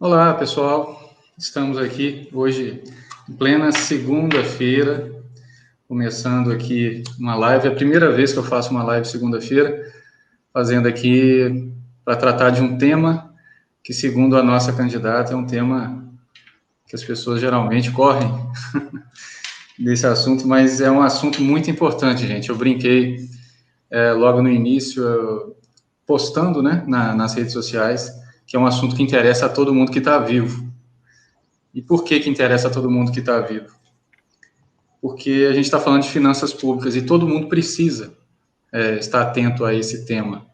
Olá, pessoal. Estamos aqui hoje em plena segunda-feira, começando aqui uma live. É a primeira vez que eu faço uma live segunda-feira, fazendo aqui para tratar de um tema que, segundo a nossa candidata, é um tema que as pessoas geralmente correm desse assunto, mas é um assunto muito importante, gente. Eu brinquei logo no início, postando, né, nas redes sociais, que é um assunto que interessa a todo mundo que está vivo. E por que interessa a todo mundo que está vivo? Porque a gente está falando de finanças públicas e todo mundo precisa estar atento a esse tema.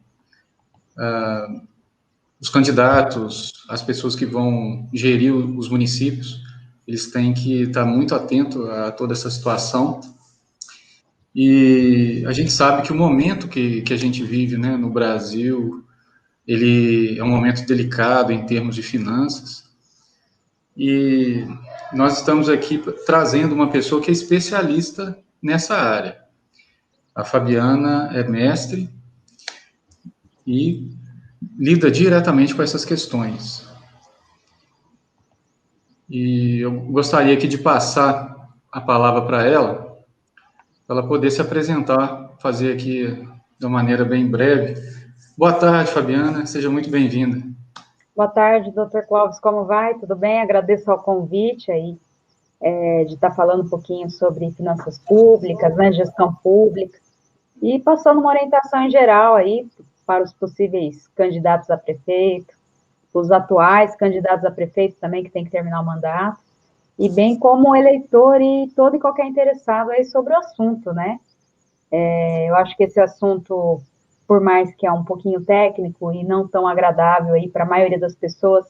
Os candidatos, as pessoas que vão gerir os municípios, eles têm que estar muito atentos a toda essa situação. E a gente sabe que o momento que a gente vive, né, no Brasil, ele é um momento delicado em termos de finanças. E nós estamos aqui trazendo uma pessoa que é especialista nessa área. A Fabiana é mestre e lida diretamente com essas questões. E eu gostaria aqui de passar a palavra para ela poder se apresentar, fazer aqui de uma maneira bem breve. Boa tarde, Fabiana, seja muito bem-vinda. Boa tarde, doutor Clóvis, como vai? Tudo bem? Agradeço ao convite aí, de estar falando um pouquinho sobre finanças públicas, né, gestão pública, e passando uma orientação em geral aí para os possíveis candidatos a prefeito, os atuais candidatos a prefeito também, que tem que terminar o mandato, e bem como eleitor e todo e qualquer interessado aí sobre o assunto, né? Eu acho que esse assunto, por mais que é um pouquinho técnico e não tão agradável aí para a maioria das pessoas,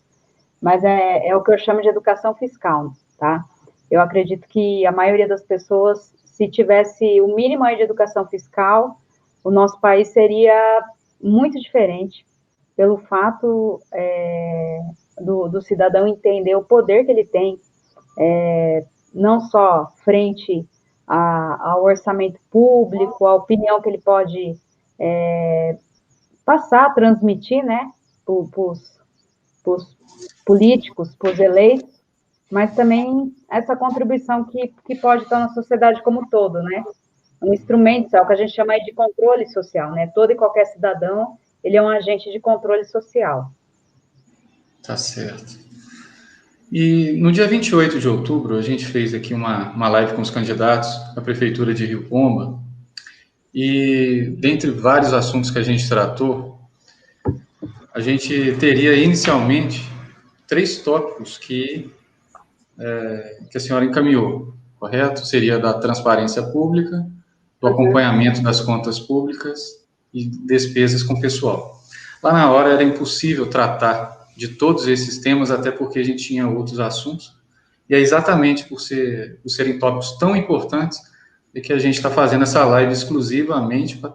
mas é o que eu chamo de educação fiscal, tá? Eu acredito que a maioria das pessoas, se tivesse o mínimo aí de educação fiscal, o nosso país seria muito diferente, pelo fato do cidadão entender o poder que ele tem, não só frente ao orçamento público, a opinião que ele pode passar, transmitir, né, para os políticos, para os eleitos, mas também essa contribuição que pode estar na sociedade como um todo, né? Um instrumento, é o que a gente chama de controle social, né? Todo e qualquer cidadão, ele é um agente de controle social. Tá certo. E no dia 28 de outubro, a gente fez aqui uma live com os candidatos à Prefeitura de Rio Pomba, e dentre vários assuntos que a gente tratou, a gente teria inicialmente 3 tópicos que a senhora encaminhou, correto? Seria da transparência pública, do acompanhamento das contas públicas e despesas com pessoal. Lá na hora era impossível tratar de todos esses temas, até porque a gente tinha outros assuntos, e é exatamente por serem tópicos tão importantes é que a gente está fazendo essa live exclusivamente para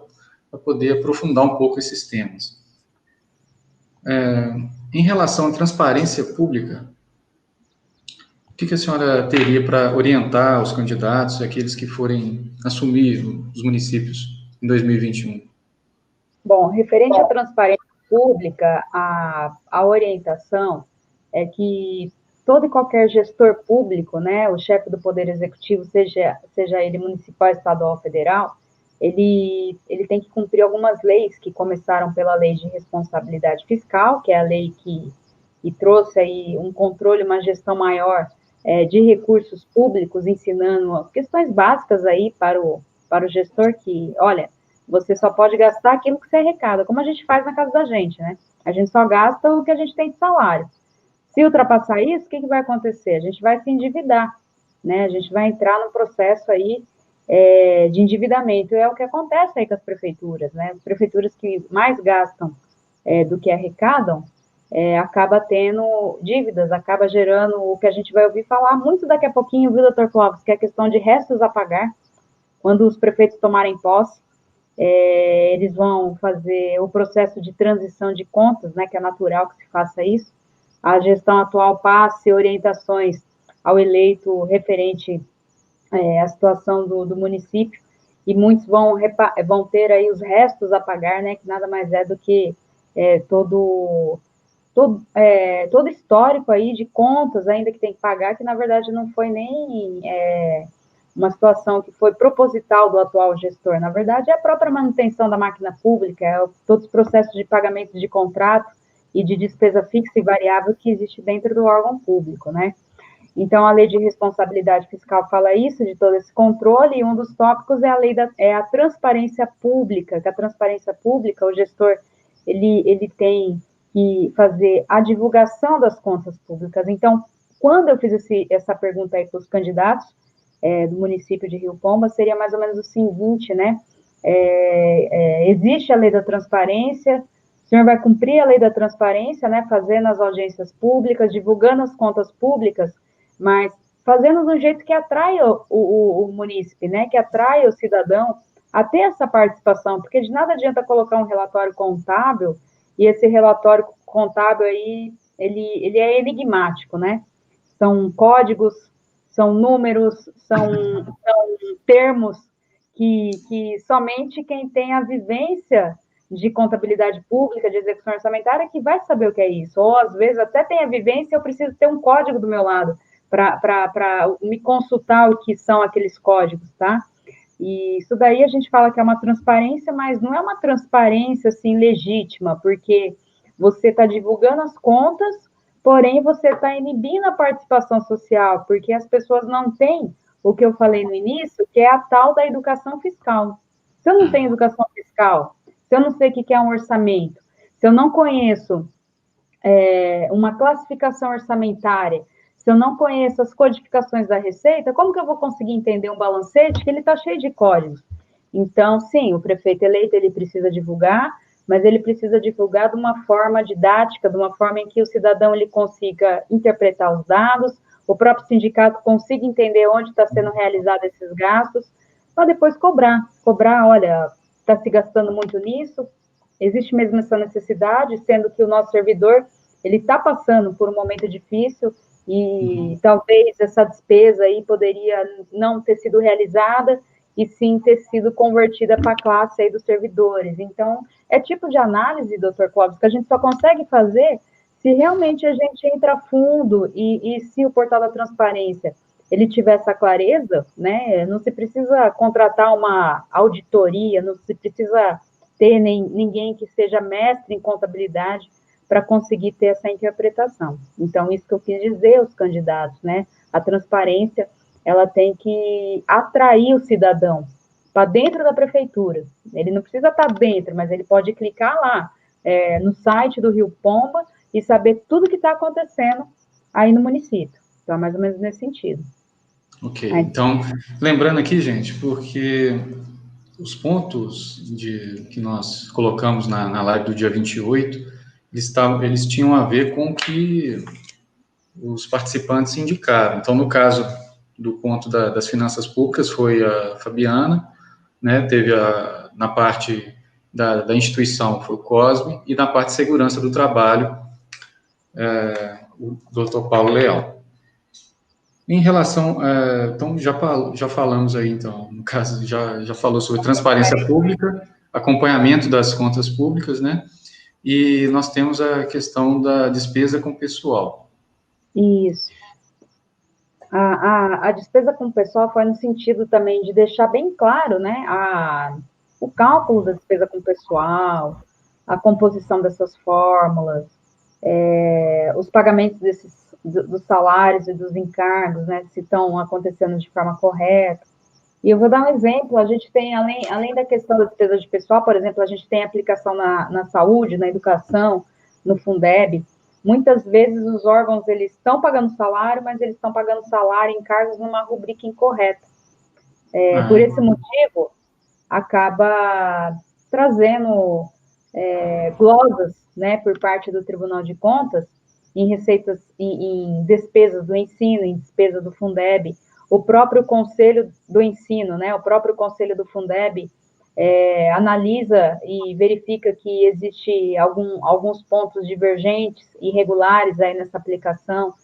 poder aprofundar um pouco esses temas. Em relação à transparência pública, o que a senhora teria para orientar os candidatos, aqueles que forem assumir os municípios em 2021? Bom, referente à transparência pública, a orientação é que todo e qualquer gestor público, né, o chefe do Poder Executivo, seja ele municipal, estadual ou federal, ele tem que cumprir algumas leis que começaram pela Lei de Responsabilidade Fiscal, que é a lei que trouxe aí um controle, uma gestão maior de recursos públicos, ensinando questões básicas aí para o gestor que, olha, você só pode gastar aquilo que você arrecada, como a gente faz na casa da gente, né? A gente só gasta o que a gente tem de salário. Se ultrapassar isso, o que vai acontecer? A gente vai se endividar, né? A gente vai entrar num processo aí de endividamento. É o que acontece aí com as prefeituras, né? As prefeituras que mais gastam do que arrecadam, acaba tendo dívidas, acaba gerando o que a gente vai ouvir falar muito daqui a pouquinho, viu, doutor Clóvis, que é a questão de restos a pagar. Quando os prefeitos tomarem posse, eles vão fazer o processo de transição de contas, né, que é natural que se faça isso. A gestão atual passe orientações ao eleito referente à situação do município, e muitos vão ter aí os restos a pagar, né, que nada mais é do que todo todo histórico aí de contas ainda que tem que pagar, que na verdade não foi nem uma situação que foi proposital do atual gestor. Na verdade, é a própria manutenção da máquina pública, todos os processos de pagamento de contrato e de despesa fixa e variável que existe dentro do órgão público, né? Então, a lei de responsabilidade fiscal fala isso, de todo esse controle, e um dos tópicos é a transparência pública, que a transparência pública, o gestor, ele tem que fazer a divulgação das contas públicas. Então, quando eu fiz essa pergunta aí para os candidatos do município de Rio Pombas, seria mais ou menos o seguinte, né? Existe a lei da transparência, o senhor vai cumprir a lei da transparência, né? Fazendo as audiências públicas, divulgando as contas públicas, mas fazendo de um jeito que atraia o munícipe, né? Que atraia o cidadão a ter essa participação, porque de nada adianta colocar um relatório contábil e esse relatório contábil aí, ele é enigmático, né? São códigos, são números, são termos que somente quem tem a vivência de contabilidade pública, de execução orçamentária, que vai saber o que é isso. Ou, às vezes, até tem a vivência, eu preciso ter um código do meu lado para me consultar o que são aqueles códigos, tá? E isso daí a gente fala que é uma transparência, mas não é uma transparência, assim, legítima, porque você está divulgando as contas, porém você está inibindo a participação social, porque as pessoas não têm o que eu falei no início, que é a tal da educação fiscal. Se eu não tenho educação fiscal, se eu não sei o que é um orçamento, se eu não conheço uma classificação orçamentária, se eu não conheço as codificações da Receita, como que eu vou conseguir entender um balancete que ele está cheio de códigos? Então, sim, o prefeito eleito, ele precisa divulgar, mas ele precisa divulgar de uma forma didática, de uma forma em que o cidadão ele consiga interpretar os dados, o próprio sindicato consiga entender onde está sendo realizado esses gastos, para depois cobrar, olha, está se gastando muito nisso, existe mesmo essa necessidade, sendo que o nosso servidor, ele está passando por um momento difícil e talvez essa despesa aí poderia não ter sido realizada e sim ter sido convertida para a classe aí dos servidores. Então, é tipo de análise, doutor Clóvis, que a gente só consegue fazer se realmente a gente entra a fundo e se o portal da transparência ele tiver essa clareza, né, não se precisa contratar uma auditoria, não se precisa ter ninguém que seja mestre em contabilidade para conseguir ter essa interpretação. Então, isso que eu quis dizer aos candidatos, né, a transparência, ela tem que atrair o cidadão para dentro da prefeitura. Ele não precisa estar dentro, mas ele pode clicar lá no site do Rio Pomba e saber tudo que está acontecendo aí no município. Então, é mais ou menos nesse sentido. Ok, então, lembrando aqui, gente, porque os pontos que nós colocamos na live do dia 28, eles tinham a ver com o que os participantes indicaram. Então, no caso do ponto das finanças públicas, foi a Fabiana, né, teve na parte da instituição, foi o Cosme, e na parte de segurança do trabalho, o doutor Paulo Leal. Em relação, então já falamos aí, então, no caso, já falou sobre transparência pública, acompanhamento das contas públicas, né, e nós temos a questão da despesa com pessoal. Isso. A despesa com o pessoal foi no sentido também de deixar bem claro, né, o cálculo da despesa com o pessoal, a composição dessas fórmulas, os pagamentos dos salários e dos encargos, né, se estão acontecendo de forma correta. E eu vou dar um exemplo, a gente tem, além da questão da despesa de pessoal, por exemplo, a gente tem aplicação na saúde, na educação, no Fundeb. Muitas vezes os órgãos, eles estão pagando salário, mas eles estão pagando salário em cargos numa rubrica incorreta. Por esse motivo, acaba trazendo glosas, né, por parte do Tribunal de Contas, em receitas, em despesas do ensino, em despesa do Fundeb. O próprio Conselho do Ensino, né, o próprio Conselho do Fundeb, analisa e verifica que existe alguns pontos divergentes, irregulares aí nessa aplicação.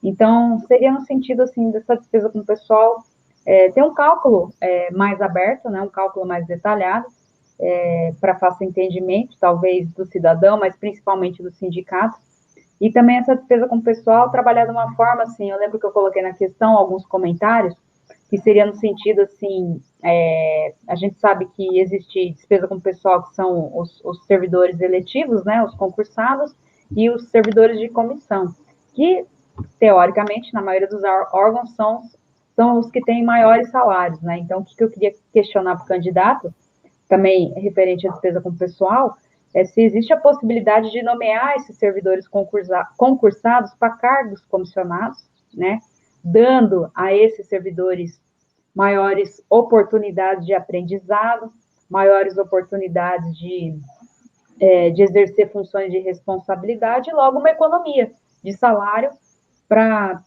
Então, seria no sentido, assim, dessa despesa com o pessoal, ter um cálculo mais aberto, né, um cálculo mais detalhado, para fácil entendimento, talvez do cidadão, mas principalmente do sindicato, E também essa despesa com o pessoal trabalhar de uma forma, assim, eu lembro que eu coloquei na questão alguns comentários, que seria no sentido, assim, a gente sabe que existe despesa com o pessoal, que são os servidores eletivos, né, os concursados, e os servidores de comissão, que, teoricamente, na maioria dos órgãos, são os que têm maiores salários, né? Então, o que eu queria questionar para o candidato, também referente à despesa com o pessoal, é se existe a possibilidade de nomear esses servidores concursados para cargos comissionados, né? Dando a esses servidores maiores oportunidades de aprendizado, maiores oportunidades de exercer funções de responsabilidade e logo uma economia de salário para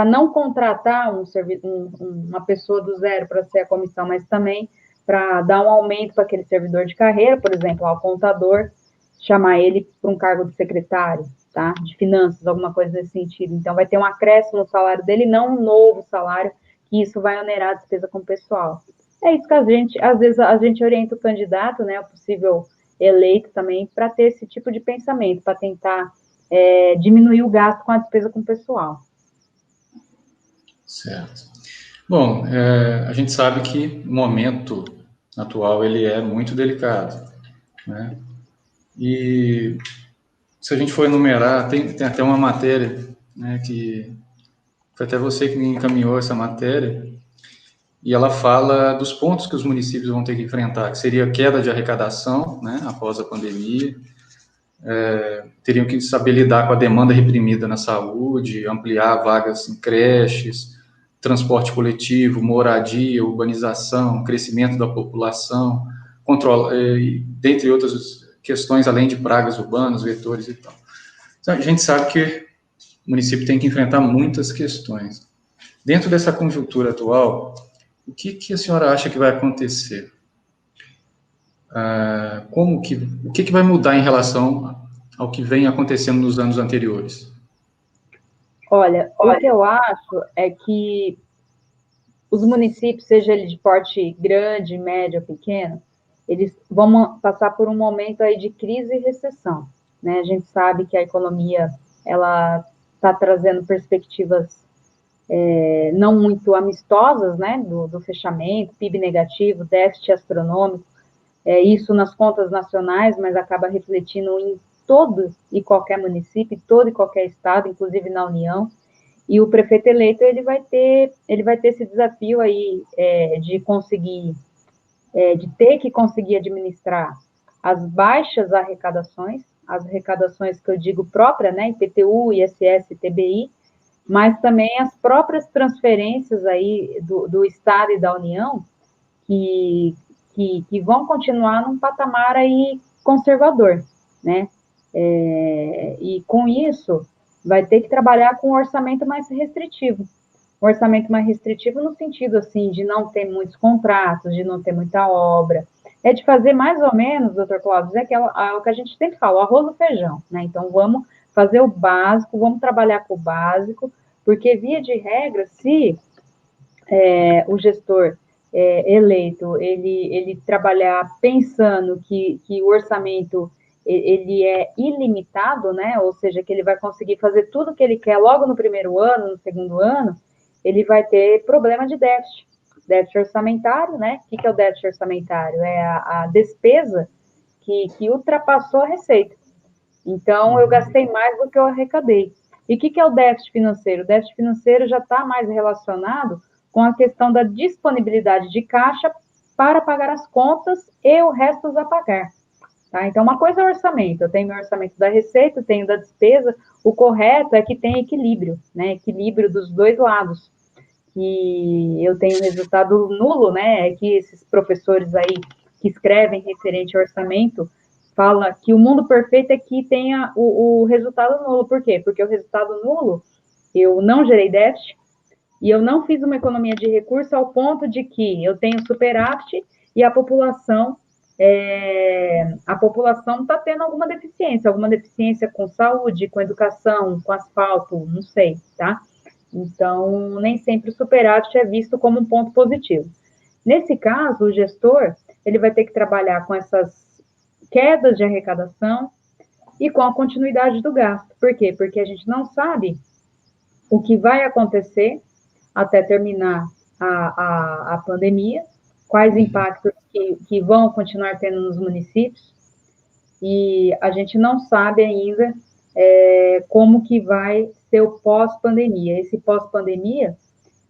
não contratar uma pessoa do zero para ser a comissão, mas também para dar um aumento para aquele servidor de carreira, por exemplo, ao contador, chamar ele para um cargo de secretário, tá? De finanças, alguma coisa nesse sentido. Então, vai ter um acréscimo no salário dele, não um novo salário, que isso vai onerar a despesa com o pessoal. É isso que às vezes, a gente orienta o candidato, né, o possível eleito também, para ter esse tipo de pensamento, para tentar diminuir o gasto com a despesa com o pessoal. Certo. Bom, a gente sabe que o momento atual ele é muito delicado, né? E se a gente for enumerar, tem até uma matéria, né, que foi até você que me encaminhou essa matéria, e ela fala dos pontos que os municípios vão ter que enfrentar, que seria a queda de arrecadação, né, após a pandemia, teriam que saber lidar com a demanda reprimida na saúde, ampliar vagas em creches, transporte coletivo, moradia, urbanização, crescimento da população, dentre outras questões, além de pragas urbanas, vetores e tal. Então, a gente sabe que o município tem que enfrentar muitas questões. Dentro dessa conjuntura atual, o que a senhora acha que vai acontecer? O que vai mudar em relação ao que vem acontecendo nos anos anteriores? Olha, o que eu acho é que os municípios, seja ele de porte grande, médio ou pequeno, eles vão passar por um momento aí de crise e recessão, né? A gente sabe que a economia, ela está trazendo perspectivas não muito amistosas, né? Do fechamento, PIB negativo, déficit astronômico, isso nas contas nacionais, mas acaba refletindo em todo e qualquer município, todo e qualquer estado, inclusive na União. E o prefeito eleito ele vai ter esse desafio aí de conseguir, de ter que conseguir administrar as baixas arrecadações, as arrecadações que eu digo própria, né, IPTU, ISS, TBI, mas também as próprias transferências aí do Estado e da União que vão continuar num patamar aí conservador, né? E com isso vai ter que trabalhar com um orçamento mais restritivo. Um orçamento mais restritivo no sentido, assim, de não ter muitos contratos, de não ter muita obra, de fazer mais ou menos, doutor Cláudio, o que a gente sempre fala, o arroz no feijão, né? Então, vamos fazer o básico, vamos trabalhar com o básico, porque, via de regra, se o gestor eleito, ele trabalhar pensando que o orçamento ele é ilimitado, né? Ou seja, que ele vai conseguir fazer tudo que ele quer logo no primeiro ano, no segundo ano, ele vai ter problema de déficit. Déficit orçamentário, né? O que é o déficit orçamentário? É a despesa que ultrapassou a receita. Então, eu gastei mais do que eu arrecadei. E o que é o déficit financeiro? O déficit financeiro já está mais relacionado com a questão da disponibilidade de caixa para pagar as contas e o resto a pagar. Tá? Então, uma coisa é o orçamento. Eu tenho meu orçamento da receita, tenho da despesa. O correto é que tem equilíbrio, né? Equilíbrio dos dois lados. Que eu tenho resultado nulo, né? É que esses professores aí que escrevem referente ao orçamento fala que o mundo perfeito é que tenha o resultado nulo. Por quê? Porque o resultado nulo, eu não gerei déficit e eu não fiz uma economia de recursos ao ponto de que eu tenho superávit e a população está tendo alguma deficiência com saúde, com educação, com asfalto, não sei, tá? Então, nem sempre o superávit é visto como um ponto positivo. Nesse caso, o gestor, ele vai ter que trabalhar com essas quedas de arrecadação e com a continuidade do gasto. Por quê? Porque a gente não sabe o que vai acontecer até terminar a pandemia, quais impactos que vão continuar tendo nos municípios, e a gente não sabe ainda como que vai ser o pós-pandemia. Esse pós-pandemia,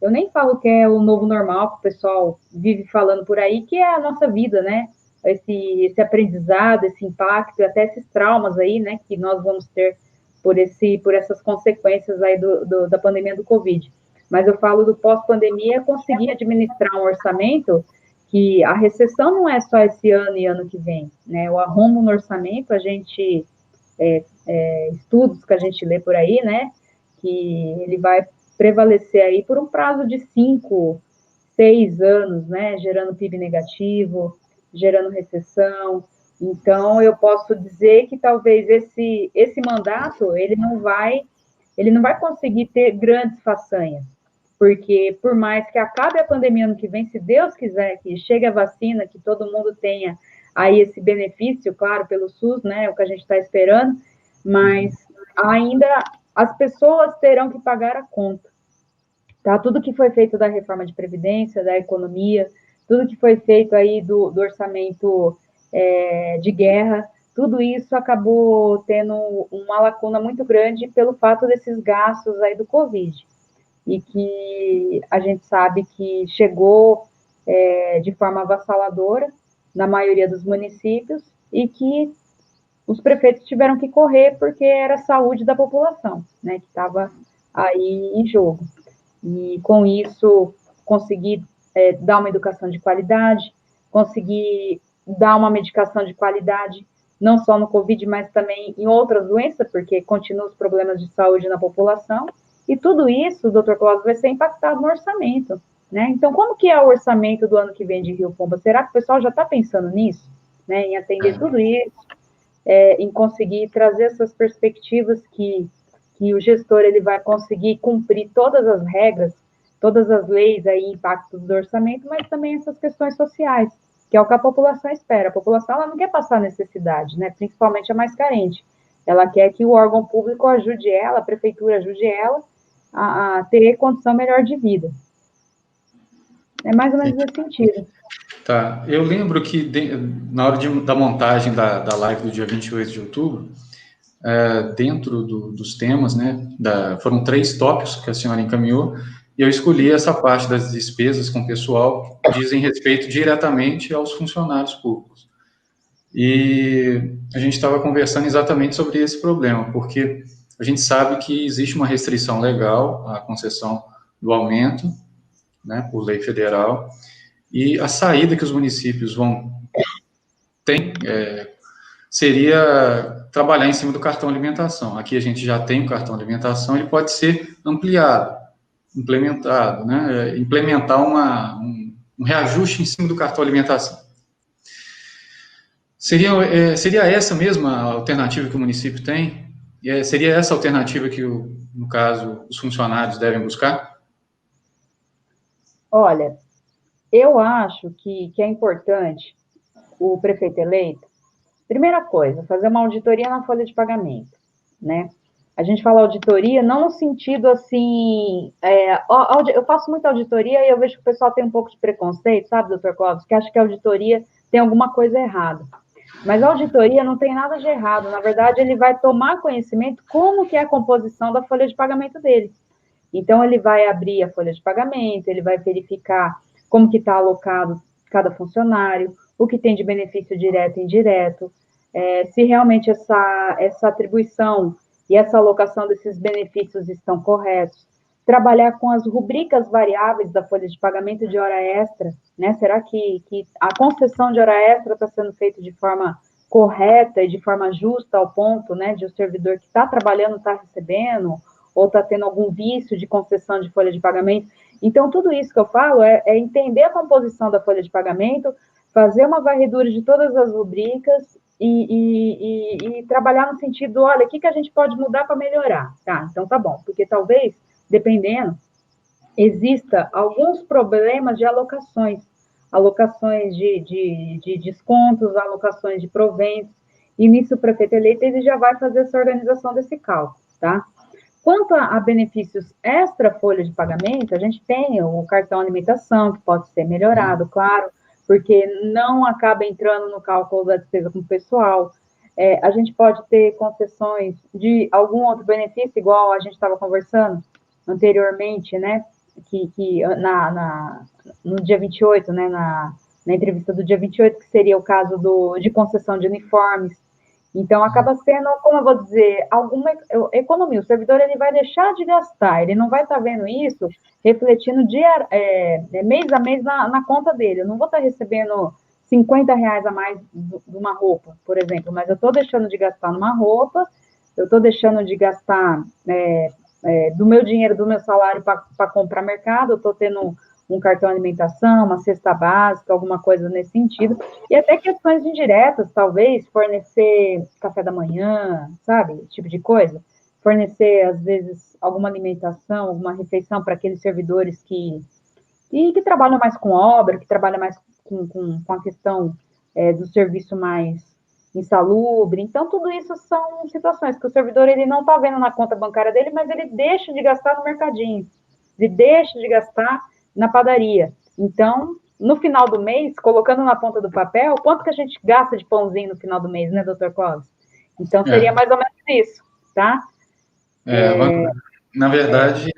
eu nem falo que é o novo normal, que o pessoal vive falando por aí, que é a nossa vida, né? Esse aprendizado, esse impacto, até esses traumas aí, né, que nós vamos ter por essas consequências aí da pandemia do Covid. Mas eu falo do pós-pandemia, conseguir administrar um orçamento que a recessão não é só esse ano e ano que vem, né? O arrumo no orçamento, a gente, estudos que a gente lê por aí, né, que ele vai prevalecer aí por um prazo de 5, 6 anos, né, gerando PIB negativo, gerando recessão. Então, eu posso dizer que talvez esse mandato, ele não vai conseguir ter grandes façanhas, porque por mais que acabe a pandemia ano que vem, se Deus quiser que chegue a vacina, que todo mundo tenha aí esse benefício, claro, pelo SUS, né, é o que a gente está esperando, mas ainda as pessoas terão que pagar a conta, tá? Tudo que foi feito da reforma de previdência, da economia, tudo que foi feito aí do orçamento de guerra, tudo isso acabou tendo uma lacuna muito grande pelo fato desses gastos aí do Covid, e que a gente sabe que chegou de forma avassaladora na maioria dos municípios e que os prefeitos tiveram que correr porque era a saúde da população, né, que estava aí em jogo. E com isso conseguir dar uma educação de qualidade, conseguir dar uma medicação de qualidade, não só no Covid, mas também em outras doenças, porque continuam os problemas de saúde na população, e tudo isso, doutor Cláudio, vai ser impactado no orçamento, né? Então, como que é o orçamento do ano que vem de Rio Pomba? Será que o pessoal já está pensando nisso, né? Em atender tudo isso, em conseguir trazer essas perspectivas que o gestor ele vai conseguir cumprir todas as regras, todas as leis aí, impactos do orçamento, mas também essas questões sociais, que é o que a população espera. A população ela não quer passar necessidade, né? Principalmente a mais carente. Ela quer que o órgão público ajude ela, a prefeitura ajude ela a ter condição melhor de vida. É mais ou menos nesse sentido. Tá, eu lembro que na hora da montagem da live do dia 28 de outubro, dentro dos temas, né, foram 3 tópicos que a senhora encaminhou, e eu escolhi essa parte das despesas com o pessoal que dizem respeito diretamente aos funcionários públicos. E a gente estava conversando exatamente sobre esse problema, porque a gente sabe que existe uma restrição legal à concessão do aumento, né, por lei federal, e a saída que os municípios ter seria trabalhar em cima do cartão alimentação. Aqui a gente já tem o cartão alimentação, ele pode ser ampliado, implementado, né? Implementar um reajuste em cima do cartão alimentação. Seria essa mesma alternativa que o município tem? Seria essa alternativa que, no caso, os funcionários devem buscar? Olha, eu acho que é importante o prefeito eleito, primeira coisa, fazer uma auditoria na folha de pagamento, né? A gente fala auditoria não no sentido assim, eu faço muita auditoria e eu vejo que o pessoal tem um pouco de preconceito, sabe, doutor Clóvis, que acha que a auditoria tem alguma coisa errada. Mas a auditoria não tem nada de errado, na verdade ele vai tomar conhecimento como que é a composição da folha de pagamento dele. Então ele vai abrir a folha de pagamento, ele vai verificar como que está alocado cada funcionário, o que tem de benefício direto e indireto, se realmente essa atribuição e essa alocação desses benefícios estão corretos. Trabalhar com as rubricas variáveis da folha de pagamento de hora extra, né? Será que a concessão de hora extra está sendo feita de forma correta e de forma justa ao ponto, né, de o servidor que está trabalhando está recebendo, ou está tendo algum vício de concessão de folha de pagamento? Então, tudo isso que eu falo é entender a composição da folha de pagamento, fazer uma varredura de todas as rubricas e trabalhar no sentido, olha, o que a gente pode mudar para melhorar? Tá, então tá bom, porque talvez, dependendo, exista alguns problemas de alocações de descontos, alocações de proventos, e nisso o prefeito eleito ele já vai fazer essa organização desse cálculo, tá? Quanto a benefícios extra folha de pagamento, a gente tem o cartão alimentação, que pode ser melhorado, claro, porque não acaba entrando no cálculo da despesa com o pessoal. A gente pode ter concessões de algum outro benefício, igual a gente estava conversando anteriormente, né? No dia 28, né? Na entrevista do dia 28, que seria o caso de concessão de uniformes. Então, acaba sendo, como eu vou dizer, alguma economia. O servidor ele vai deixar de gastar, ele não vai estar vendo isso refletindo mês a mês na conta dele. Eu não vou estar recebendo R$ 50 a mais de uma roupa, por exemplo, mas eu estou deixando de gastar numa roupa, eu estou deixando de gastar do meu dinheiro, do meu salário para comprar mercado, eu estou tendo um cartão alimentação, uma cesta básica, alguma coisa nesse sentido, e até questões indiretas, talvez, fornecer café da manhã, sabe, esse tipo de coisa, fornecer, às vezes, alguma alimentação, alguma refeição para aqueles servidores que trabalham mais com obra, que trabalham mais com a questão do serviço mais insalubre. Então, tudo isso são situações que o servidor ele não está vendo na conta bancária dele, mas ele deixa de gastar no mercadinho, ele deixa de gastar na padaria. Então, no final do mês, colocando na ponta do papel, quanto que a gente gasta de pãozinho no final do mês, né, doutor Clóvis? Então, seria mais ou menos isso, tá? Na verdade,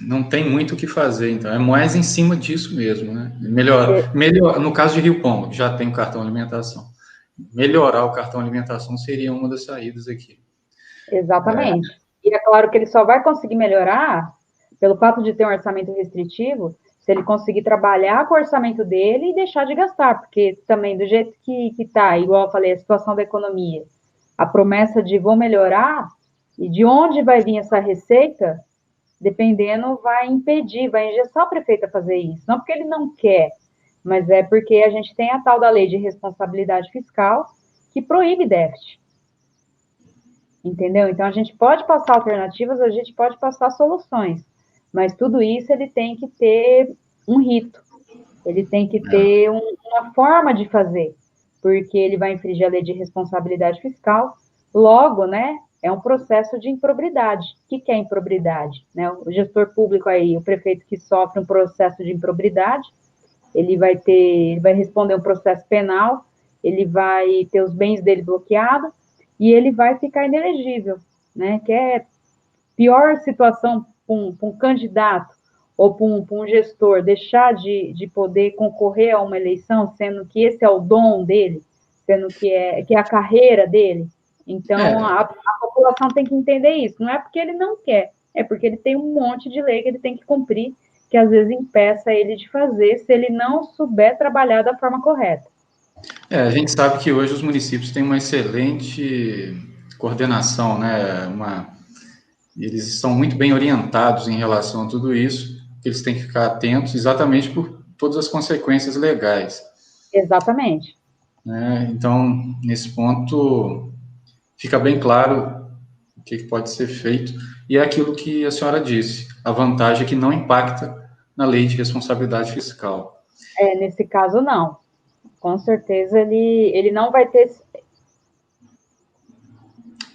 não tem muito o que fazer, então, é mais em cima disso mesmo, né? Melhor, no caso de Rio Pombo, que já tem o cartão alimentação, melhorar o cartão alimentação seria uma das saídas aqui. Exatamente. E é claro que ele só vai conseguir melhorar pelo fato de ter um orçamento restritivo, se ele conseguir trabalhar com o orçamento dele e deixar de gastar, porque também do jeito que está, igual eu falei, a situação da economia, a promessa de vou melhorar, e de onde vai vir essa receita, dependendo, vai impedir, vai engessar o prefeito a fazer isso. Não porque ele não quer, mas é porque a gente tem a tal da lei de responsabilidade fiscal que proíbe déficit. Entendeu? Então, a gente pode passar alternativas, a gente pode passar soluções, mas tudo isso ele tem que ter um rito, ele tem que ter uma forma de fazer, porque ele vai infringir a lei de responsabilidade fiscal, logo, né, é um processo de improbidade. O que é improbidade? Né? O gestor público aí, o prefeito que sofre um processo de improbidade, ele vai responder um processo penal, ele vai ter os bens dele bloqueados, e ele vai ficar inelegível, né? Que é pior situação para um candidato ou para um gestor deixar de poder concorrer a uma eleição, sendo que esse é o dom dele, sendo que é a carreira dele. Então, a população tem que entender isso. Não é porque ele não quer, é porque ele tem um monte de lei que ele tem que cumprir, que às vezes impeça ele de fazer, se ele não souber trabalhar da forma correta. A gente sabe que hoje os municípios têm uma excelente coordenação, né? Eles estão muito bem orientados em relação a tudo isso, eles têm que ficar atentos exatamente por todas as consequências legais. Exatamente. Né? Então, nesse ponto, fica bem claro o que pode ser feito, e é aquilo que a senhora disse, a vantagem é que não impacta na lei de responsabilidade fiscal. Nesse caso, não. Com certeza, ele não vai ter...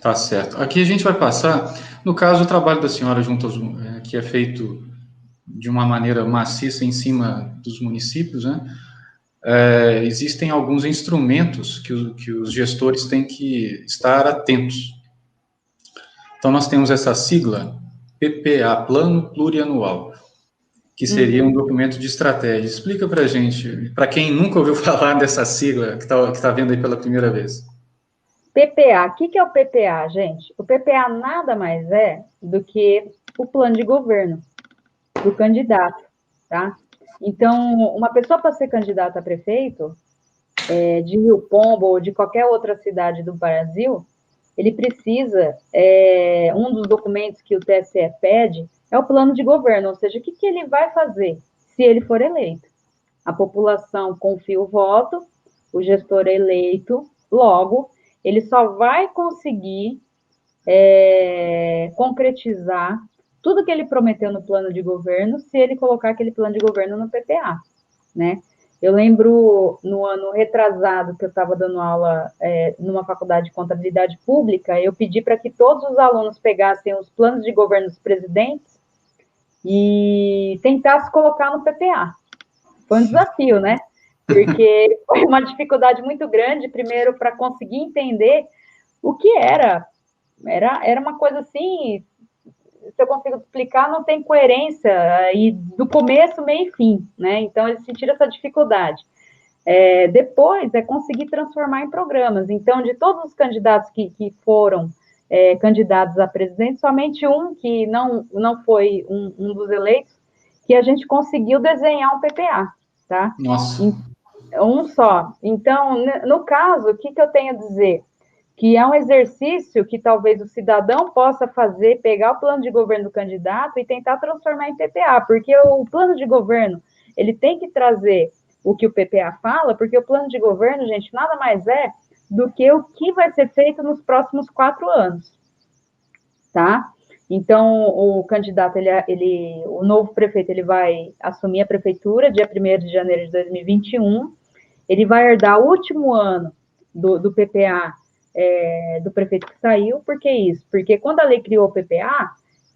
Tá certo. Aqui a gente vai passar, no caso, o trabalho da senhora junto aos, que é feito de uma maneira maciça em cima dos municípios, né? Existem alguns instrumentos que os gestores têm que estar atentos. Então, nós temos essa sigla, PPA, Plano Plurianual, que seria um documento de estratégia. Explica para a gente, para quem nunca ouviu falar dessa sigla, que está vendo aí pela primeira vez. PPA, o que é o PPA, gente? O PPA nada mais é do que o plano de governo do candidato, tá? Então, uma pessoa para ser candidata a prefeito de Rio Pombo ou de qualquer outra cidade do Brasil, ele precisa, um dos documentos que o TSE pede é o plano de governo, ou seja, o que ele vai fazer se ele for eleito. A população confia o voto, o gestor é eleito, logo, ele só vai conseguir concretizar tudo que ele prometeu no plano de governo se ele colocar aquele plano de governo no PPA, né? Eu lembro, no ano retrasado, que eu estava dando aula numa faculdade de contabilidade pública, eu pedi para que todos os alunos pegassem os planos de governo dos presidentes e tentassem colocar no PPA. Foi um desafio, né? Porque foi uma dificuldade muito grande, primeiro, para conseguir entender o que era. Era uma coisa assim, se eu consigo explicar, não tem coerência, e do começo, meio e fim, né? Então, eles sentiram essa dificuldade. Depois, conseguir transformar em programas. Então, de todos os candidatos que foram candidatos a presidente, somente um que não foi um dos eleitos, que a gente conseguiu desenhar um PPA, tá? Nossa. Um só. Então, no caso, o que eu tenho a dizer? Que é um exercício que talvez o cidadão possa fazer, pegar o plano de governo do candidato e tentar transformar em PPA, porque o plano de governo, ele tem que trazer o que o PPA fala, porque o plano de governo, gente, nada mais é do que o que vai ser feito nos próximos 4 anos, tá? Então, o candidato, o novo prefeito, ele vai assumir a prefeitura dia 1º de janeiro de 2021, ele vai herdar o último ano do PPA do prefeito que saiu. Por que isso? Porque quando a lei criou o PPA,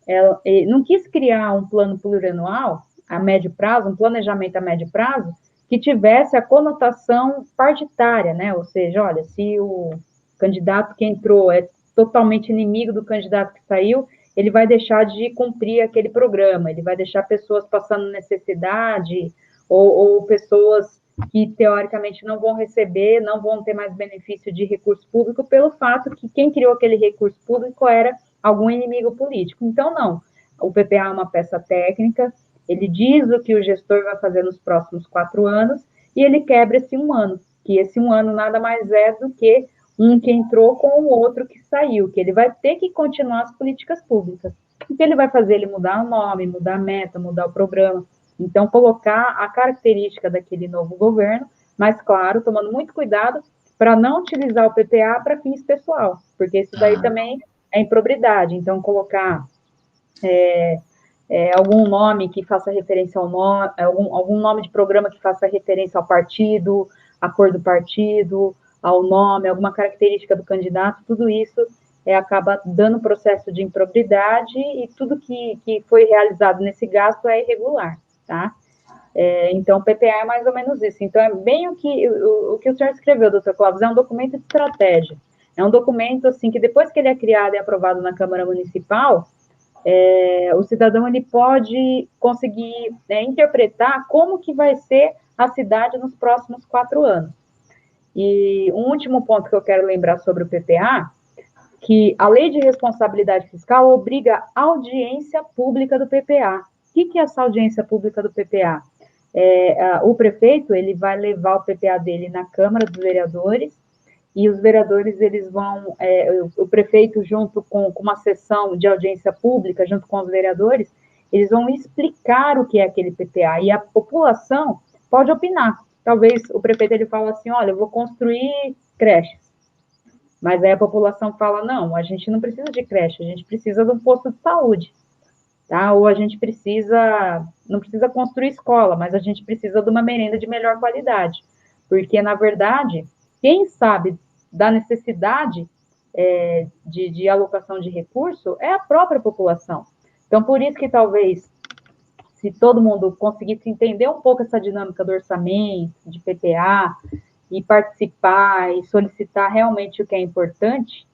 ela não quis criar um plano plurianual a médio prazo, um planejamento a médio prazo, que tivesse a conotação partidária, né? Ou seja, olha, se o candidato que entrou é totalmente inimigo do candidato que saiu, ele vai deixar de cumprir aquele programa, ele vai deixar pessoas passando necessidade, ou pessoas que, teoricamente, não vão receber, não vão ter mais benefício de recurso público, pelo fato que quem criou aquele recurso público era algum inimigo político. Então, não. O PPA é uma peça técnica, ele diz o que o gestor vai fazer nos próximos 4 anos, e ele quebra esse 1 ano, que esse 1 ano nada mais é do que um que entrou com o outro que saiu, que ele vai ter que continuar as políticas públicas. O que ele vai fazer? Ele mudar o nome, mudar a meta, mudar o programa. Então, colocar a característica daquele novo governo, mas, claro, tomando muito cuidado para não utilizar o PPA para fins pessoal, porque isso daí também é improbidade. Então, colocar algum nome que faça referência ao nome, algum nome de programa que faça referência ao partido, à cor do partido, ao nome, alguma característica do candidato, tudo isso acaba dando processo de improbidade, e tudo que foi realizado nesse gasto é irregular, tá? Então, o PPA é mais ou menos isso. Então, é bem o que o senhor escreveu, doutor Clóvis, é um documento de estratégia. É um documento, assim, que depois que ele é criado e aprovado na Câmara Municipal, o cidadão ele pode conseguir interpretar como que vai ser a cidade nos próximos 4 anos. E um último ponto que eu quero lembrar sobre o PPA, que a Lei de Responsabilidade Fiscal obriga a audiência pública do PPA. O que é essa audiência pública do PPA? O prefeito ele vai levar o PPA dele na Câmara dos Vereadores, e os vereadores, eles vão, o prefeito, junto com uma sessão de audiência pública, junto com os vereadores, eles vão explicar o que é aquele PPA, e a população pode opinar. Talvez o prefeito ele fala assim, olha, eu vou construir creches, mas aí a população fala, não, a gente não precisa de creche, a gente precisa de um posto de saúde, tá? Ou a gente não precisa construir escola, mas a gente precisa de uma merenda de melhor qualidade, porque, na verdade, quem sabe da necessidade de alocação de recurso é a própria população. Então, por isso que talvez, se todo mundo conseguisse entender um pouco essa dinâmica do orçamento, de PPA, e participar e solicitar realmente o que é importante,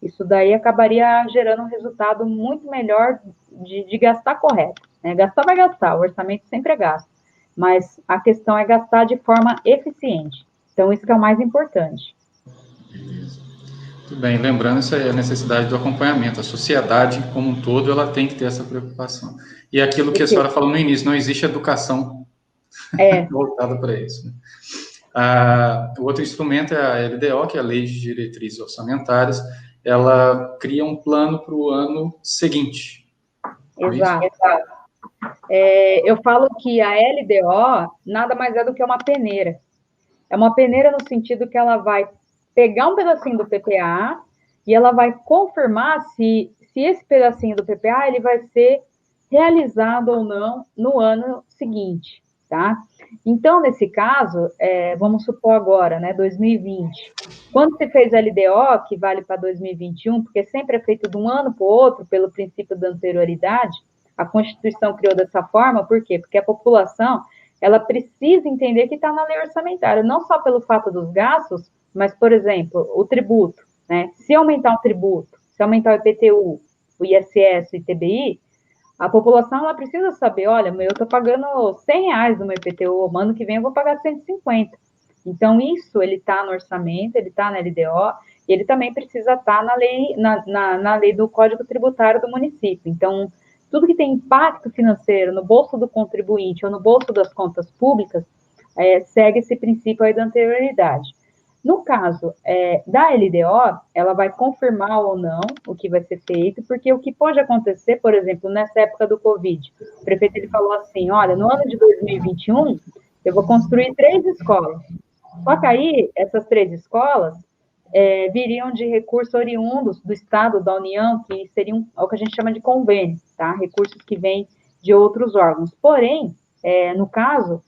isso daí acabaria gerando um resultado muito melhor de gastar correto. Né? Gastar vai gastar, o orçamento sempre é gasto, mas a questão é gastar de forma eficiente. Então, isso que é o mais importante. Beleza. Muito bem, lembrando isso aí, a necessidade do acompanhamento. A sociedade, como um todo, ela tem que ter essa preocupação. E aquilo que a senhora falou no início, não existe educação voltada para isso. Né? O outro instrumento é a LDO, que é a Lei de Diretrizes Orçamentárias. Ela cria um plano para o ano seguinte. Exato. Eu falo que a LDO nada mais é do que uma peneira. É uma peneira no sentido que ela vai pegar um pedacinho do PPA e ela vai confirmar se esse pedacinho do PPA ele vai ser realizado ou não no ano seguinte. tá? Então, nesse caso, vamos supor agora, né, 2020, quando você fez a LDO, que vale para 2021, porque sempre é feito de um ano para o outro, pelo princípio da anterioridade, a Constituição criou dessa forma, por quê? Porque a população, ela precisa entender que está na lei orçamentária, não só pelo fato dos gastos, mas, por exemplo, o tributo, né? Se aumentar o tributo, se aumentar o IPTU, o ISS, o ITBI, a população, ela precisa saber, olha, eu estou pagando R$ 100 no meu IPTU, ano que vem eu vou pagar 150. Então, isso, ele está no orçamento, ele está na LDO, e ele também precisa estar na lei, na lei do Código Tributário do município. Então, tudo que tem impacto financeiro no bolso do contribuinte ou no bolso das contas públicas, segue esse princípio aí da anterioridade. No caso da LDO, ela vai confirmar ou não o que vai ser feito, porque o que pode acontecer, por exemplo, nessa época do Covid, o prefeito ele falou assim, olha, no ano de 2021, eu vou construir 3 escolas. Só que aí, essas 3 escolas viriam de recursos oriundos do Estado, da União, que seriam o que a gente chama de convênio, tá? Recursos que vêm de outros órgãos. Porém, no caso,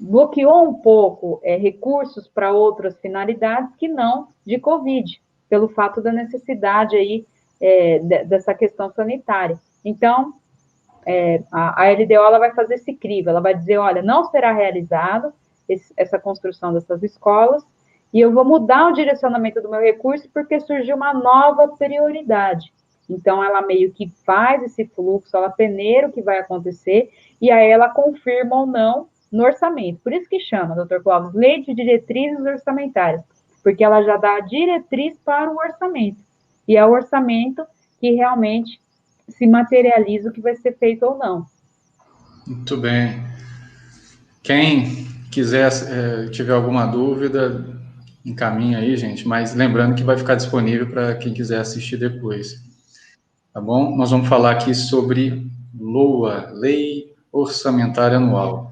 bloqueou um pouco recursos para outras finalidades que não de Covid, pelo fato da necessidade aí dessa questão sanitária. Então, a LDO ela vai fazer esse crivo, ela vai dizer, olha, não será realizado essa construção dessas escolas, e eu vou mudar o direcionamento do meu recurso porque surgiu uma nova prioridade. Então, ela meio que faz esse fluxo, ela peneira o que vai acontecer, e aí ela confirma ou não no orçamento. Por isso que chama, doutor Clóvis, lei de diretrizes orçamentárias, porque ela já dá a diretriz para o orçamento. E é o orçamento que realmente se materializa o que vai ser feito ou não. Muito bem. Quem quiser, tiver alguma dúvida, encaminha aí, gente, mas lembrando que vai ficar disponível para quem quiser assistir depois. Tá bom? Nós vamos falar aqui sobre LOA, Lei Orçamentária Anual.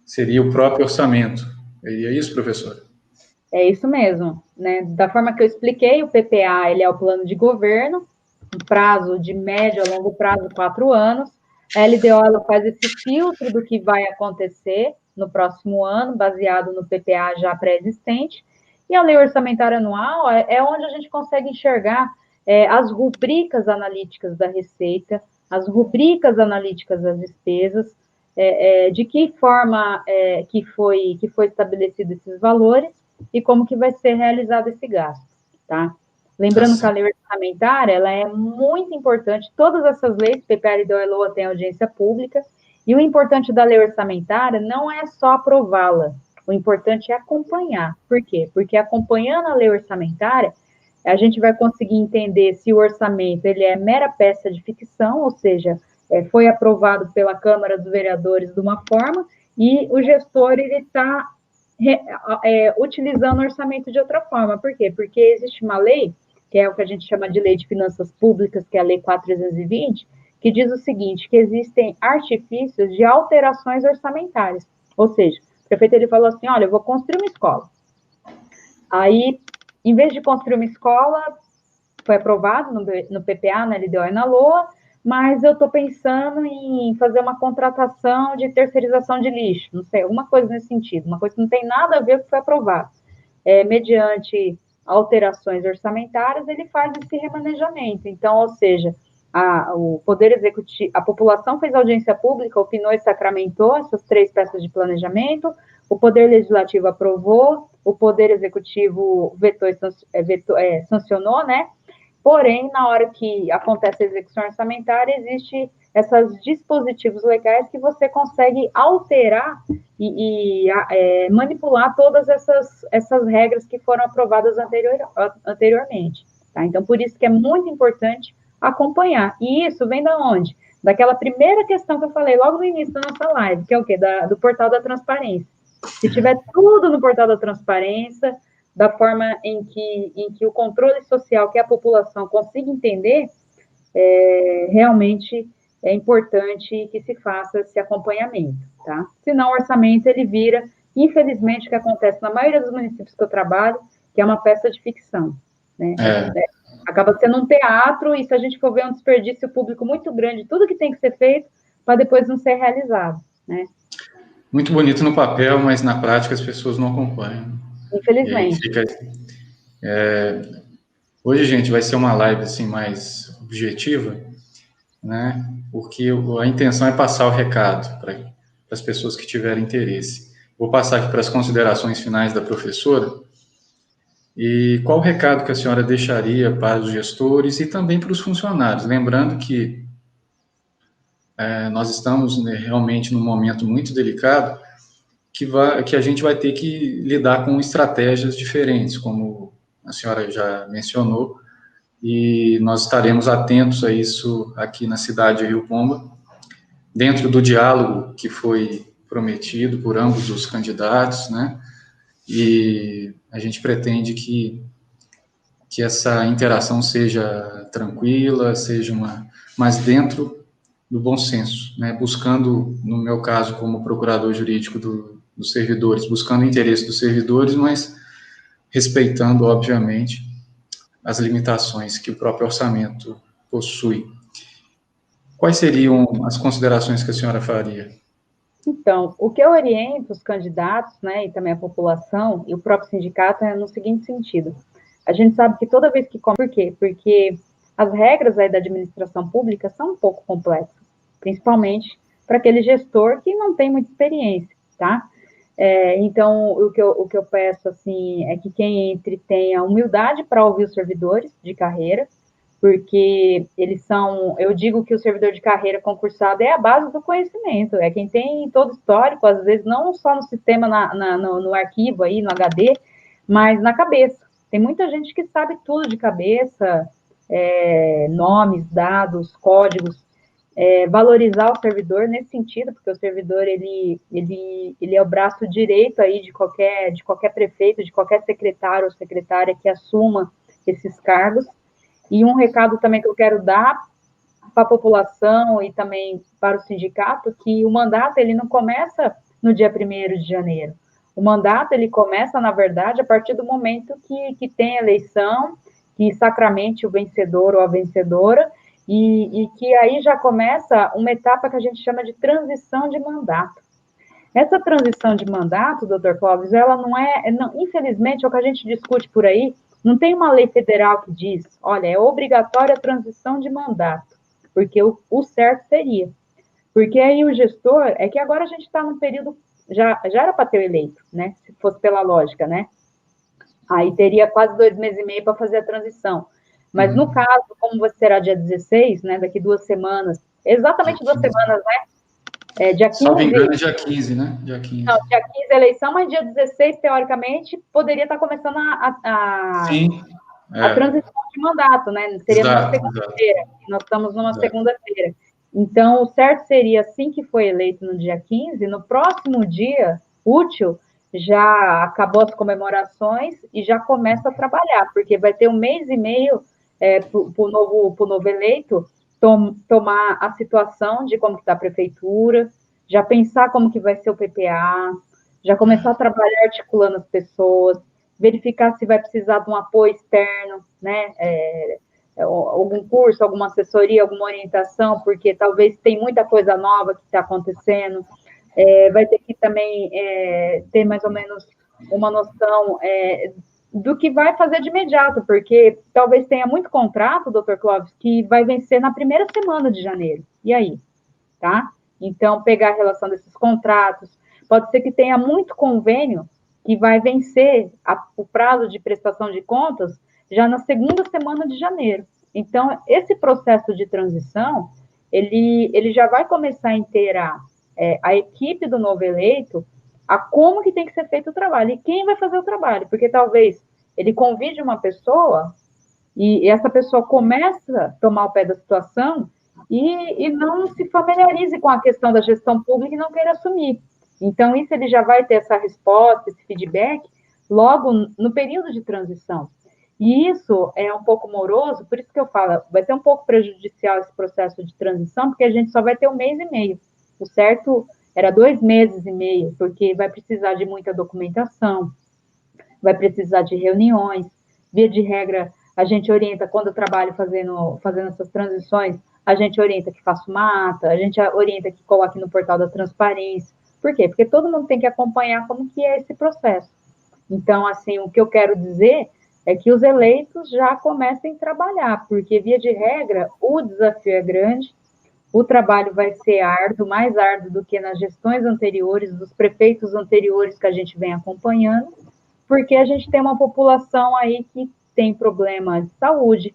Seria o próprio orçamento. E é isso, professor? É isso mesmo, né? Da forma que eu expliquei, o PPA ele é o plano de governo, um prazo de médio a longo prazo, 4 anos. A LDO ela faz esse filtro do que vai acontecer no próximo ano, baseado no PPA já pré-existente. E a lei orçamentária anual é onde a gente consegue enxergar as rubricas analíticas da receita, as rubricas analíticas das despesas, de que forma que foi estabelecido esses valores e como que vai ser realizado esse gasto, tá? Lembrando que a lei orçamentária, ela é muito importante, todas essas leis, PPA e LOA têm audiência pública, e o importante da lei orçamentária não é só aprová-la, o importante é acompanhar. Por quê? Porque acompanhando a lei orçamentária, a gente vai conseguir entender se o orçamento ele é mera peça de ficção, ou seja, foi aprovado pela Câmara dos Vereadores de uma forma, e o gestor ele está utilizando o orçamento de outra forma. Por quê? Porque existe uma lei, que é o que a gente chama de Lei de Finanças Públicas, que é a Lei 4.320, que diz o seguinte, que existem artifícios de alterações orçamentárias. Ou seja, o prefeito ele falou assim, olha, eu vou construir uma escola. Aí, em vez de construir uma escola, foi aprovado no PPA, na LDO e na LOA, mas eu estou pensando em fazer uma contratação de terceirização de lixo, não sei, alguma coisa nesse sentido, uma coisa que não tem nada a ver com o que foi aprovado. Mediante alterações orçamentárias, ele faz esse remanejamento. Então, ou seja, o Poder Executivo, a população fez audiência pública, opinou e sacramentou essas 3 peças de planejamento, o Poder Legislativo aprovou, o Poder Executivo vetou e sancionou, né? Porém, na hora que acontece a execução orçamentária, existem esses dispositivos legais que você consegue alterar e manipular todas essas regras que foram aprovadas anteriormente. Tá? Então, por isso que é muito importante acompanhar. E isso vem da onde? Daquela primeira questão que eu falei logo no início da nossa live, que é o quê? Do portal da transparência. Se tiver tudo no portal da transparência, da forma em que o controle social, que a população consiga entender, realmente é importante que se faça esse acompanhamento, tá? Senão o orçamento, ele vira, infelizmente, o que acontece na maioria dos municípios que eu trabalho, que é uma peça de ficção, né? Acaba sendo um teatro, e se a gente for ver um desperdício público muito grande, tudo que tem que ser feito, para depois não ser realizado. né? Muito bonito no papel, mas na prática as pessoas não acompanham. Infelizmente. Hoje, gente, vai ser uma live assim mais objetiva, né? Porque a intenção é passar o recado para as pessoas que tiverem interesse. Vou passar aqui para as considerações finais da professora. E qual o recado que a senhora deixaria para os gestores e também para os funcionários? Lembrando que nós estamos, né, realmente num momento muito delicado, que a gente vai ter que lidar com estratégias diferentes, como a senhora já mencionou, e nós estaremos atentos a isso aqui na cidade de Rio Pomba, dentro do diálogo que foi prometido por ambos os candidatos, né? E a gente pretende que essa interação seja tranquila, mas dentro do bom senso, né? Buscando, no meu caso, como procurador jurídico dos servidores, buscando o interesse dos servidores, mas respeitando, obviamente, as limitações que o próprio orçamento possui. Quais seriam as considerações que a senhora faria? Então, o que eu oriento os candidatos, né, e também a população, e o próprio sindicato, é no seguinte sentido. A gente sabe que toda vez que... Por quê? Porque as regras aí da administração pública são um pouco complexas, principalmente para aquele gestor que não tem muita experiência, tá? Então, o que eu peço, assim, é que quem entre tenha humildade para ouvir os servidores de carreira, porque eles são, eu digo que o servidor de carreira concursado é a base do conhecimento, é quem tem todo o histórico, às vezes não só no sistema, no arquivo aí, no HD, mas na cabeça. Tem muita gente que sabe tudo de cabeça, nomes, dados, códigos, valorizar o servidor nesse sentido, porque o servidor, ele é o braço direito aí de qualquer prefeito, de qualquer secretário ou secretária que assuma esses cargos. E um recado também que eu quero dar para a população e também para o sindicato, que o mandato ele não começa no dia 1º de janeiro. O mandato ele começa, na verdade, a partir do momento que tem eleição, que sacramente o vencedor ou a vencedora, e que aí já começa uma etapa que a gente chama de transição de mandato. Essa transição de mandato, doutor Clóvis, ela infelizmente, é o que a gente discute por aí, não tem uma lei federal que diz, olha, é obrigatória a transição de mandato, porque o certo seria. Porque aí o gestor, é que agora a gente está num período, já era para ter eleito, né? Se fosse pela lógica, né? Aí teria quase 2 meses e meio para fazer a transição. Mas no caso, como será dia 16, né? Daqui 2 semanas, exatamente 2 semanas, né? Dia 15. Salvo engano, é dia 15, né? Dia 15. Não, dia 15 é eleição, mas dia 16, teoricamente, poderia estar começando a transição de mandato, né? Seria numa segunda-feira. Nós estamos numa segunda-feira. Então, o certo seria, assim que foi eleito no dia 15, no próximo dia útil, já acabou as comemorações e já começa a trabalhar, porque vai ter 1 mês e meio para o novo eleito tomar a situação de como está a prefeitura, já pensar como que vai ser o PPA, já começar a trabalhar articulando as pessoas, verificar se vai precisar de um apoio externo, né? Algum curso, alguma assessoria, alguma orientação, porque talvez tem muita coisa nova que está acontecendo. Vai ter que também ter mais ou menos uma noção do que vai fazer de imediato, porque talvez tenha muito contrato, doutor Clóvis, que vai vencer na primeira semana de janeiro. E aí? Tá? Então, pegar a relação desses contratos. Pode ser que tenha muito convênio que vai vencer o prazo de prestação de contas já na segunda semana de janeiro. Então, esse processo de transição, ele já vai começar a inteirar a equipe do novo eleito a como que tem que ser feito o trabalho e quem vai fazer o trabalho, porque talvez ele convide uma pessoa e essa pessoa começa a tomar o pé da situação e não se familiarize com a questão da gestão pública e não queira assumir. Então, isso ele já vai ter essa resposta, esse feedback, logo no período de transição. E isso é um pouco moroso, por isso que eu falo, vai ser um pouco prejudicial esse processo de transição, porque a gente só vai ter 1 mês e meio. O certo era 2 meses e meio, porque vai precisar de muita documentação, vai precisar de reuniões, via de regra, a gente orienta, quando eu trabalho fazendo essas transições, a gente orienta que faça uma ata, a gente orienta que coloque no portal da transparência. Por quê? Porque todo mundo tem que acompanhar como que é esse processo. Então, assim, o que eu quero dizer é que os eleitos já comecem a trabalhar, porque, via de regra, o desafio é grande, o trabalho vai ser árduo, mais árduo do que nas gestões anteriores, dos prefeitos anteriores que a gente vem acompanhando, porque a gente tem uma população aí que tem problema de saúde,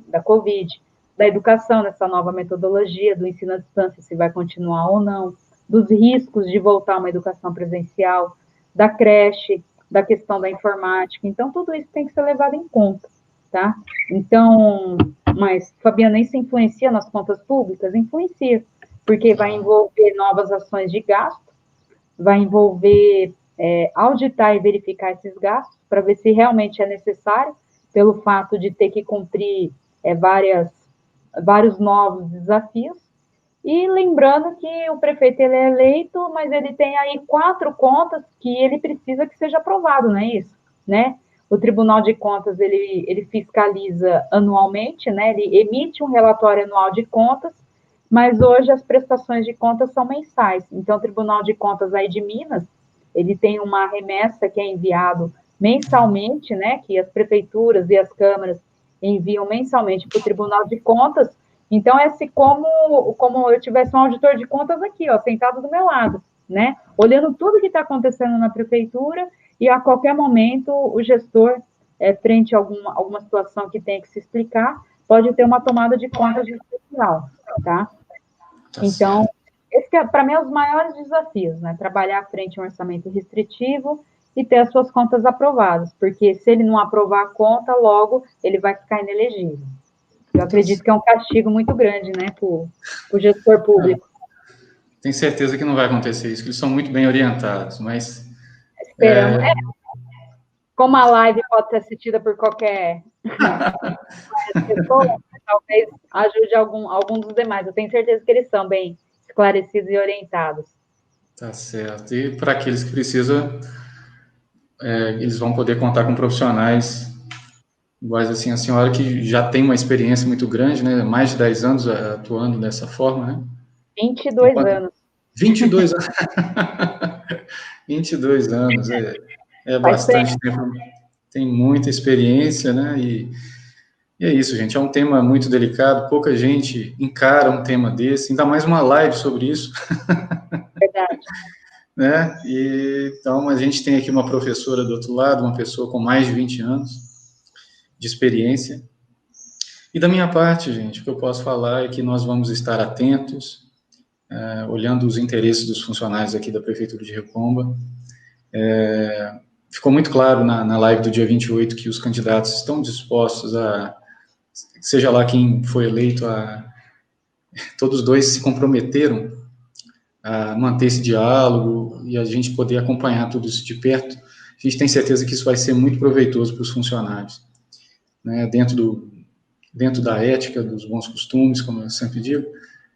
da Covid, da educação nessa nova metodologia, do ensino à distância, se vai continuar ou não, dos riscos de voltar a uma educação presencial, da creche, da questão da informática. Então, tudo isso tem que ser levado em conta, tá? Então, mas, Fabiana, isso influencia nas contas públicas? Influencia, porque vai envolver novas ações de gasto, vai envolver auditar e verificar esses gastos, para ver se realmente é necessário, pelo fato de ter que cumprir vários novos desafios. E lembrando que o prefeito ele é eleito, mas ele tem aí 4 contas que ele precisa que seja aprovado, não é isso? Né? O Tribunal de Contas ele fiscaliza anualmente, né? Ele emite um relatório anual de contas, mas hoje as prestações de contas são mensais. Então, o Tribunal de Contas aí de Minas, ele tem uma remessa que é enviado mensalmente, né? Que as prefeituras e as câmaras enviam mensalmente para o Tribunal de Contas. Então, é assim como eu tivesse um auditor de contas aqui, ó, sentado do meu lado, né? Olhando tudo que está acontecendo na prefeitura e a qualquer momento o gestor, frente a alguma situação que tenha que se explicar, pode ter uma tomada de contas especial, tá? Então, esse para mim é os maiores desafios, né? Trabalhar frente a um orçamento restritivo e ter as suas contas aprovadas, porque se ele não aprovar a conta, logo ele vai ficar inelegível. Eu acredito que é um castigo muito grande, né, para o gestor público. Tenho certeza que não vai acontecer isso, que eles são muito bem orientados, mas... Esperamos. Como a live pode ser assistida por qualquer pessoa, talvez ajude algum dos demais. Eu tenho certeza que eles são bem esclarecidos e orientados. Tá certo. E para aqueles que precisam, eles vão poder contar com profissionais iguais assim, a senhora que já tem uma experiência muito grande, né? Mais de 10 anos atuando dessa forma, né? 22 anos. 22 anos. 22 anos, é bastante tempo. Tem muita experiência, né? E é isso, gente. É um tema muito delicado. Pouca gente encara um tema desse, ainda mais uma live sobre isso. Verdade. Né? Então, a gente tem aqui uma professora do outro lado, uma pessoa com mais de 20 anos de experiência. E da minha parte, gente, o que eu posso falar é que nós vamos estar atentos, olhando os interesses dos funcionários aqui da Prefeitura de Rio Comba. Ficou muito claro na live do dia 28 que os candidatos estão dispostos seja lá quem foi eleito, todos dois se comprometeram a manter esse diálogo e a gente poder acompanhar tudo isso de perto. A gente tem certeza que isso vai ser muito proveitoso para os funcionários, né? Dentro da ética, dos bons costumes, como eu sempre digo,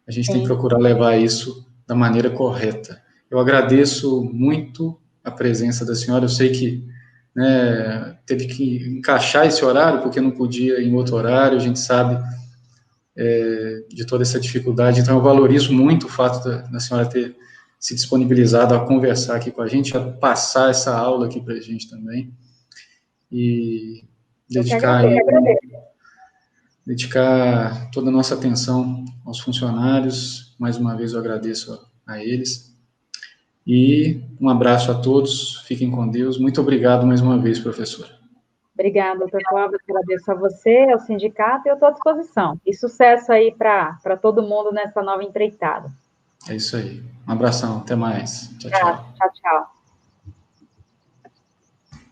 a gente tem que procurar levar isso da maneira correta. Eu agradeço muito a presença da senhora, eu sei que, né, teve que encaixar esse horário, porque não podia ir em outro horário, a gente sabe de toda essa dificuldade, então eu valorizo muito o fato da senhora ter se disponibilizado a conversar aqui com a gente, a passar essa aula aqui para a gente também, e dedicar toda a nossa atenção aos funcionários. Mais uma vez eu agradeço a eles, e um abraço a todos, fiquem com Deus, muito obrigado mais uma vez, professora. Obrigada, doutor Cláudio, agradeço a você, ao sindicato, e eu estou à disposição. E sucesso aí para todo mundo nessa nova empreitada. É isso aí. Um abração, até mais. Tchau, tchau. Tchau, tchau.